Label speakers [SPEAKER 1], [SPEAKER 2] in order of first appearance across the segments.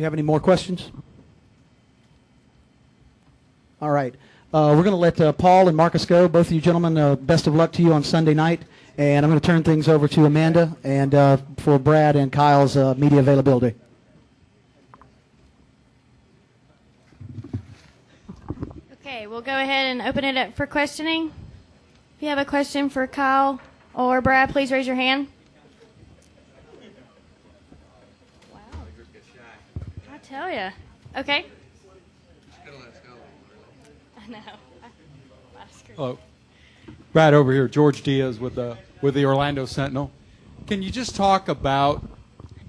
[SPEAKER 1] you have any more questions? All right. We're going to let Paul and Marcus go. Both of you gentlemen, best of luck to you on Sunday night. And I'm going to turn things over to Amanda and for Brad and Kyle's media availability.
[SPEAKER 2] Okay, we'll go ahead and open it up for questioning. If you have a question for Kyle or Brad, please raise your hand. Wow. I tell you. Okay. I know.
[SPEAKER 3] Hello. Brad over here, George Diaz with the Orlando Sentinel. Can you just talk about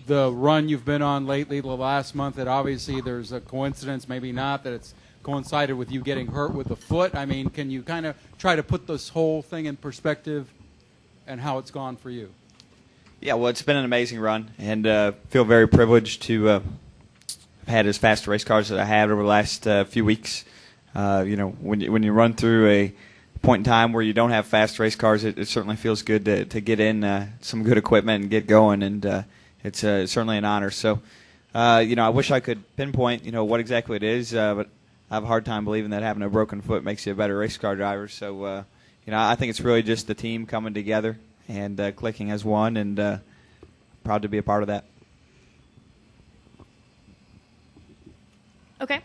[SPEAKER 3] the run you've been on lately, the last month, that obviously there's a coincidence, maybe not, that it's coincided with you getting hurt with the foot? I mean, can you kind of try to put this whole thing in perspective and how it's gone for you?
[SPEAKER 4] Yeah, well, it's been an amazing run, and feel very privileged to have had as fast a race cars as I had over the last few weeks. When you run through a point in time where you don't have fast race cars, it certainly feels good to get in some good equipment and get going, and it's certainly an honor. So, I wish I could pinpoint, what exactly it is, but I have a hard time believing that having a broken foot makes you a better race car driver. So, I think it's really just the team coming together and clicking as one, and proud to be a part of that.
[SPEAKER 2] Okay.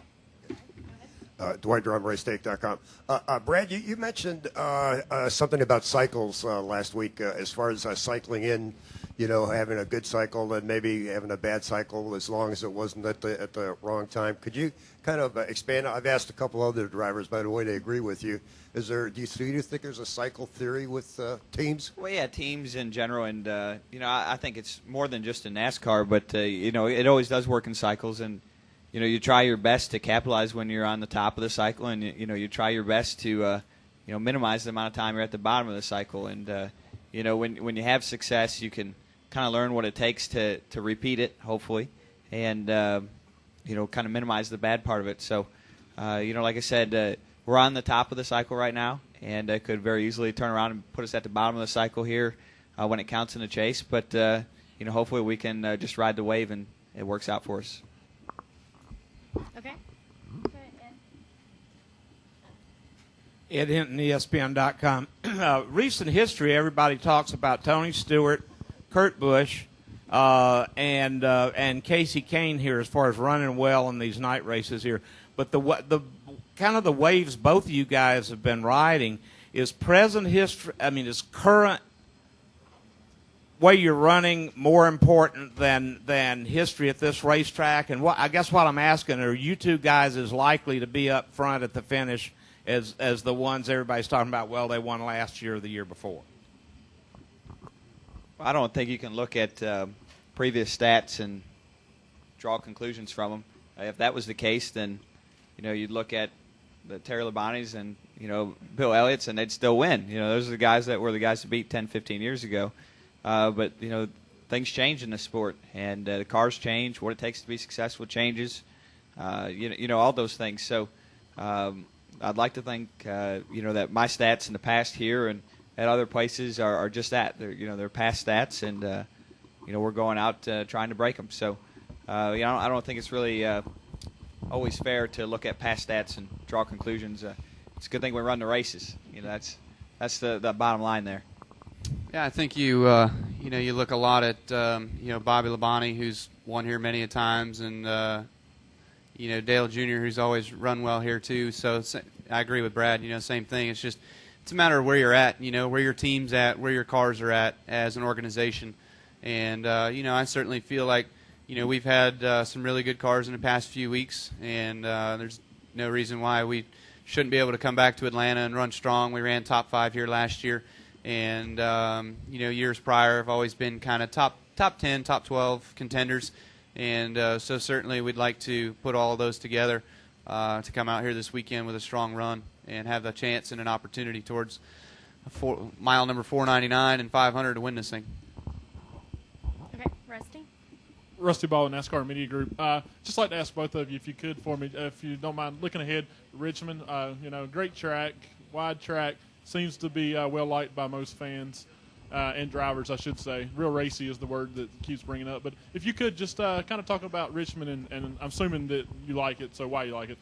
[SPEAKER 5] Dwight Drum, RaceTake.com. Brad, you mentioned something about cycles last week as far as cycling in, having a good cycle and maybe having a bad cycle as long as it wasn't at the wrong time. Could you kind of expand? I've asked a couple other drivers, by the way, they agree with you. Do you think there's a cycle theory with teams?
[SPEAKER 4] Well, yeah, teams in general, and I think it's more than just in NASCAR, but it always does work in cycles, and you try your best to capitalize when you're on the top of the cycle, and you try your best to minimize the amount of time you're at the bottom of the cycle. And when you have success, you can kind of learn what it takes to repeat it, hopefully, and kind of minimize the bad part of it. So, like I said, we're on the top of the cycle right now, and it could very easily turn around and put us at the bottom of the cycle here when it counts in the chase. But hopefully we can just ride the wave and it works out for us.
[SPEAKER 2] Okay.
[SPEAKER 6] Ed Hinton, ESPN.com. Recent history, everybody talks about Tony Stewart, Kurt Busch, and Casey Kane here as far as running well in these night races here. But the kind of the waves both of you guys have been riding is present history. I mean, is current way you're running more important than history at this racetrack? And I guess what I'm asking, are you two guys as likely to be up front at the finish as the ones everybody's talking about, well, they won last year or the year before?
[SPEAKER 4] I don't think you can look at previous stats and draw conclusions from them. If that was the case, then you'd look at the Terry Labonis and Bill Elliott's, and they'd still win. Those are the guys that were the guys to beat 10, 15 years ago. But things change in the sport, and the cars change. What it takes to be successful changes. All those things. So I'd like to think that my stats in the past here and at other places are just that. They're past stats, and we're going out trying to break them. So I don't think it's really always fair to look at past stats and draw conclusions. It's a good thing we run the races. That's the bottom line there.
[SPEAKER 7] Yeah, I think you look a lot at Bobby Labonte, who's won here many a times, and Dale Jr., who's always run well here too. So I agree with Brad. Same thing. It's a matter of where you're at. Where your team's at, where your cars are at as an organization. And I certainly feel like we've had some really good cars in the past few weeks, and there's no reason why we shouldn't be able to come back to Atlanta and run strong. We ran top 5 here last year. And, years prior have always been kind of top 10, top 12 contenders. And so certainly we'd like to put all of those together to come out here this weekend with a strong run and have the chance and an opportunity towards mile number 499 and 500 to win this thing.
[SPEAKER 2] Okay, Rusty?
[SPEAKER 8] Rusty Ball, NASCAR Media Group. Just like to ask both of you, if you could, for me, if you don't mind, looking ahead, Richmond, great track, wide track. Seems to be well liked by most fans. and drivers, I should say. Real racy is the word that keeps bringing up. But if you could just kind of talk about Richmond, and I'm assuming that you like it, so why you like it.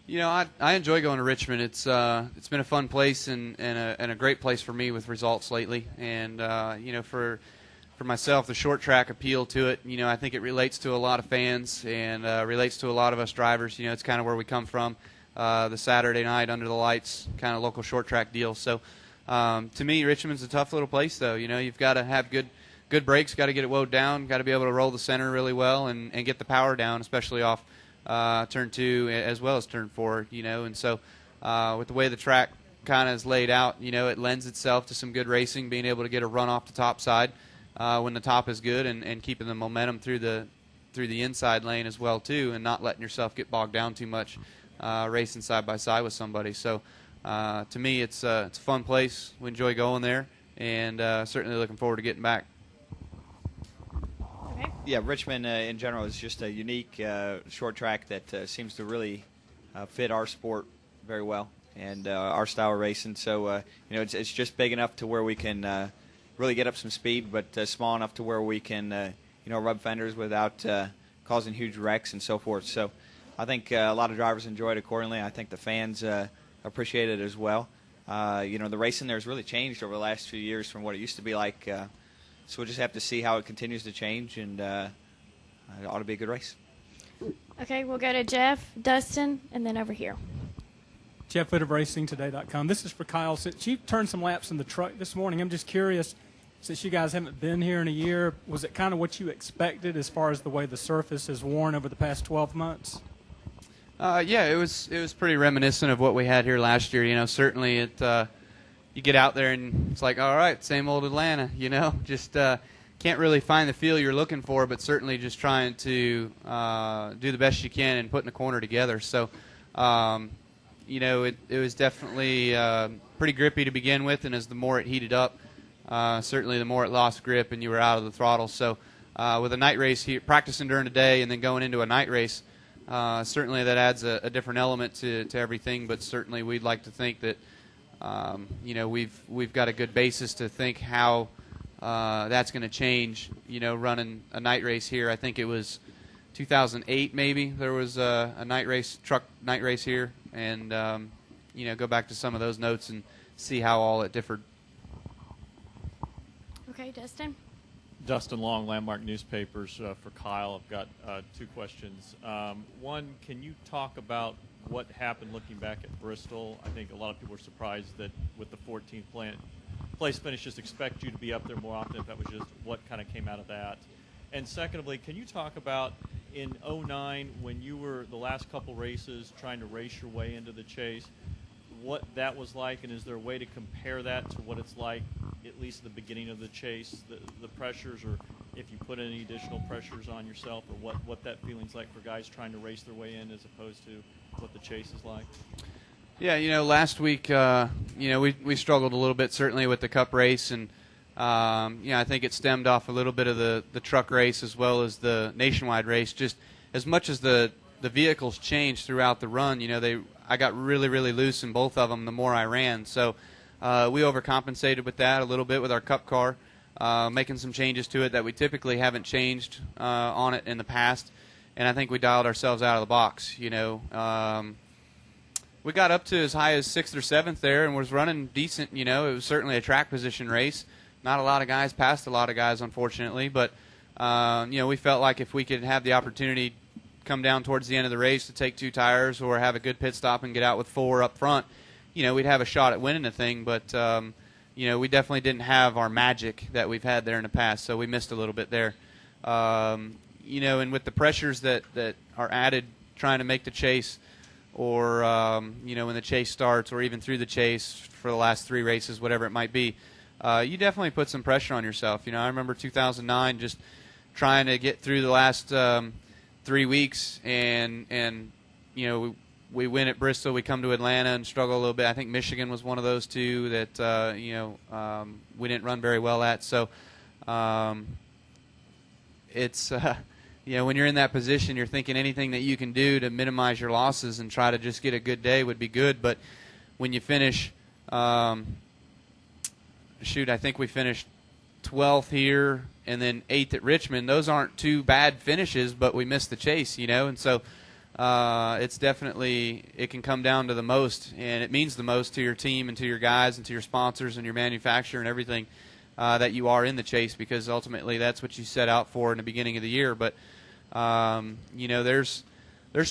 [SPEAKER 7] You know, I enjoy going to Richmond. It's been a fun place and a great place for me with results lately. And you know, for myself, the short track appeal to it, you know, I think it relates to a lot of fans and relates to a lot of us drivers. You know, it's kind of where we come from. The Saturday night under the lights kind of local short track deal. So to me, Richmond's a tough little place, though. You know, you've got to have good brakes, got to get it wound down, got to be able to roll the center really well and get the power down, especially off turn 2 as well as turn 4, you know. And so with the way the track kind of is laid out, you know, it lends itself to some good racing, being able to get a run off the top side when the top is good and keeping the momentum through the inside lane as well, too, and not letting yourself get bogged down too much racing side by side with somebody. So to me, it's a fun place. We enjoy going there, and certainly looking forward to getting back.
[SPEAKER 4] Yeah, Richmond in general is just a unique short track that seems to really fit our sport very well and our style of racing. So, you know, it's just big enough to where we can really get up some speed, but small enough to where we can, you know, rub fenders without causing huge wrecks and so forth. So I think a lot of drivers enjoy it accordingly. I think the fans appreciate it as well. You know, the racing there has really changed over the last few years from what it used to be like. So we'll just have to see how it continues to change, and it ought to be a good race.
[SPEAKER 2] Okay, we'll go to Jeff, Dustin, and then over here.
[SPEAKER 9] Jeff Witt of RacingToday.com. This is for Kyle. Since you turned some laps in the truck this morning, I'm just curious, since you guys haven't been here in a year, was it kind of what you expected as far as the way the surface has worn over the past 12 months?
[SPEAKER 7] Yeah, it was pretty reminiscent of what we had here last year. You know, certainly it. You get out there and it's like, all right, same old Atlanta, you know, just can't really find the feel you're looking for, but certainly just trying to do the best you can and putting the corner together. So, you know, it was definitely pretty grippy to begin with, and as the more it heated up, certainly the more it lost grip and you were out of the throttle. So with a night race here, practicing during the day and then going into a night race, certainly that adds a different element to everything, but certainly we'd like to think that you know, we've got a good basis to think how that's going to change. You know, running a night race here. I think it was 2008 maybe there was a truck night race here, and you know, go back to some of those notes and see how all it differed.
[SPEAKER 2] Okay, Dustin.
[SPEAKER 10] Dustin Long, Landmark Newspapers, for Kyle. I've got 2 questions. One, can you talk about what happened looking back at Bristol? I think a lot of people were surprised that with the 14th place finish, just expect you to be up there more often, if that was just what kind of came out of that. And secondly, can you talk about in 2009, when you were the last couple races trying to race your way into the chase, what that was like, and is there a way to compare that to what it's like, at least at the beginning of the chase, the pressures, or if you put any additional pressures on yourself, or what that feeling's like for guys trying to race their way in as opposed to what the chase is like?
[SPEAKER 7] Yeah, you know, last week, you know, we struggled a little bit, certainly with the Cup race, and you know, I think it stemmed off a little bit of the truck race as well as the nationwide race. Just as much as the vehicles changed throughout the run, you know, I got really, really loose in both of them the more I ran. So we overcompensated with that a little bit with our Cup car, making some changes to it that we typically haven't changed on it in the past. And I think we dialed ourselves out of the box, you know. We got up to as high as 6th or 7th there and was running decent, you know. It was certainly a track position race. Not a lot of guys passed a lot of guys, unfortunately. But, you know, we felt like if we could have the opportunity come down towards the end of the race to take 2 tires or have a good pit stop and get out with 4 up front, you know, we'd have a shot at winning the thing. But, you know, we definitely didn't have our magic that we've had there in the past, so we missed a little bit there. You know, and with the pressures that are added trying to make the chase, or, you know, when the chase starts, or even through the chase for the last 3 races, whatever it might be, you definitely put some pressure on yourself. You know, I remember 2009 just trying to get through the last 3 weeks, and you know, we win at Bristol, we come to Atlanta and struggle a little bit. I think Michigan was one of those 2 that, you know, we didn't run very well at. So it's... you know, when you're in that position, you're thinking anything that you can do to minimize your losses and try to just get a good day would be good. But when you finish, I think we finished 12th here, and then 8th at Richmond. Those aren't two bad finishes, but we missed the chase, and so it's definitely, it can come down to the most, and it means the most to your team and to your guys and to your sponsors and your manufacturer and everything that you are in the chase, because ultimately that's what you set out for in the beginning of the year. But there's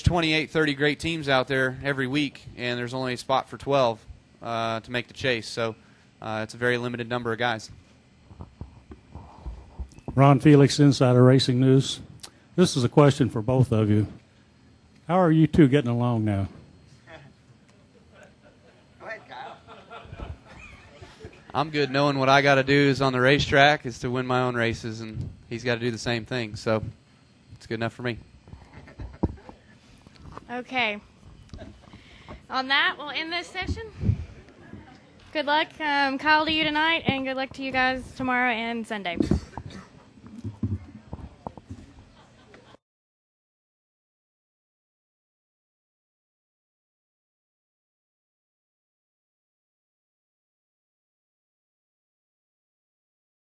[SPEAKER 7] 28, 30 great teams out there every week, and there's only a spot for 12 to make the chase. So it's a very limited number of guys.
[SPEAKER 11] Ron Felix, Insider Racing News. This is a question for both of you. How are you two getting along now?
[SPEAKER 4] Go ahead, Kyle.
[SPEAKER 7] I'm good knowing what I got to do is on the racetrack is to win my own races, and he's got to do the same thing. So it's good enough for me.
[SPEAKER 2] Okay. On that, we'll end this session. Good luck, Kyle, to you tonight, and good luck to you guys tomorrow and Sunday.